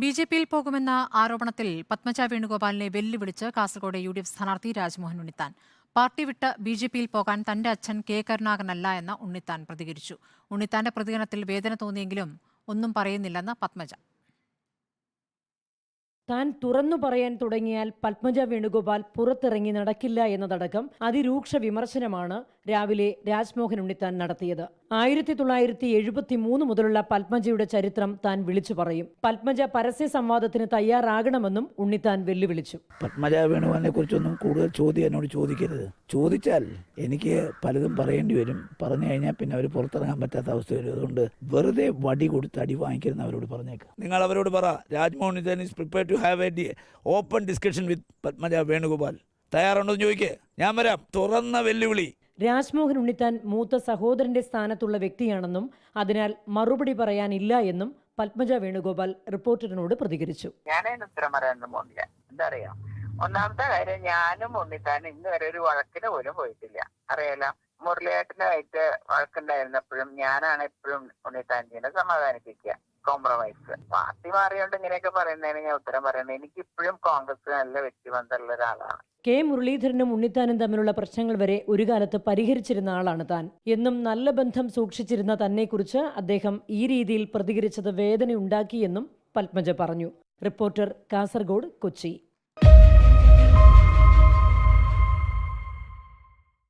ബി.ജെ.പിയിൽ പോകുമെന്ന ആരോപണത്തിൽ പത്മജ വേണുഗോപാലിനെ വെല്ലുവിളിച്ച് കാസർഗോഡ് യു.ഡി.എഫ് സ്ഥാനാർത്ഥി രാജ്മോഹൻ ഉണ്ണിത്താൻ. പാർട്ടി വിട്ട് ബി.ജെ.പിയിൽ പോകാൻ തന്റെ അച്ഛൻ കെ കരുണാകരനല്ല എന്ന് ഉണ്ണിത്താൻ പ്രതികരിച്ചു. ഉണ്ണിത്താന്റെ പ്രതികരണത്തിൽ വേദന തോന്നിയെങ്കിലും ഒന്നും പറയുന്നില്ലെന്ന് പത്മജ. താൻ തുറന്നു പറയാൻ തുടങ്ങിയാൽ പത്മജ വേണുഗോപാൽ പുറത്തിറങ്ങി നടക്കില്ല എന്നതടക്കം അതിരൂക്ഷ വിമർശനമാണ് രാവിലെ രാജ്മോഹൻ ഉണ്ണിത്താൻ നടത്തിയത്. 1973 മുതലുള്ള പത്മജയുടെ ചരിത്രം താൻ വിളിച്ചു പറയും. പത്മജ പരസ്യ സംവാദത്തിന് തയ്യാറാകണമെന്നും ഉണ്ണിത്താൻ വെല്ലുവിളിച്ചു. പത്മജ വേണുഗോപാലിനെ കുറിച്ചൊന്നും കൂടുതൽ ചോദ്യം എന്നോട് ചോദിക്കരുത്. ചോദിച്ചാൽ എനിക്ക് പലതും പറയേണ്ടി വരും. പറഞ്ഞു കഴിഞ്ഞാൽ പിന്നെ അവർ പുറത്തിറങ്ങാൻ പറ്റാത്ത അവസ്ഥ വരും. അതുകൊണ്ട് വെറുതെ വടി കൊടുത്ത് അടി വാങ്ങിക്കരുതെന്ന് അവരോട് പറഞ്ഞേക്കാം. നിങ്ങൾ അവരോട് പറ, Rajmohan Unnithan is prepared to have a open discussion with Padmaja Venugopal. തയ്യാറുണ്ടോ എന്ന് ചോദിക്കേ, ഞാൻ വരാം. തുറന്ന വെല്ലുവിളി. രാജ്മോഹൻ ഉണ്ണിത്താൻ മൂത്ത സഹോദരന്റെ സ്ഥാനത്തുള്ള വ്യക്തിയാണെന്നും അതിനാൽ മറുപടി പറയാനില്ല എന്നും പത്മജ വേണുഗോപാൽ റിപ്പോർട്ടറിനോട് പ്രതികരിച്ചു. ഞാനതിന് ഉത്തരം പറയാനൊന്നും പോകുന്നില്ല. എന്താ അറിയാം, ഒന്നാമത്തെ കാര്യം, ഞാനും ഉണ്ണിത്താനും ഇന്ന് വരെ ഒരു വഴക്കിന് പോലും പോയിട്ടില്ല. അറിയാലോ, മുരളിയേട്ടനുമായിട്ട് വഴക്കുണ്ടായിരുന്നപ്പോഴും ഞാനാണ് എപ്പോഴും ഉണ്ണിത്താൻജിനെ സമാധാനിപ്പിക്കുക. കോംപ്രമൈസ്. പാർട്ടി മാറിയോണ്ട് ഇങ്ങനെയൊക്കെ പറയുന്നതിന് ഞാൻ ഉത്തരം പറയുന്നത്, എനിക്ക് ഇപ്പോഴും കോൺഗ്രസ് നല്ല വ്യക്തിബന്ധമുള്ള ഒരാളാണ്. കെ മുരളീധരനും ഉണ്ണിത്താനും തമ്മിലുള്ള പ്രശ്നങ്ങൾ വരെ ഒരു കാലത്ത് പരിഹരിച്ചിരുന്ന ആളാണ് താൻ. എന്നും നല്ല ബന്ധം സൂക്ഷിച്ചിരുന്ന തന്നെക്കുറിച്ച് അദ്ദേഹം ഈ രീതിയിൽ പ്രതികരിച്ചത് വേദനയുണ്ടാക്കിയെന്നും പത്മജ പറഞ്ഞു. റിപ്പോർട്ടർ, കാസർഗോഡ്, കൊച്ചി.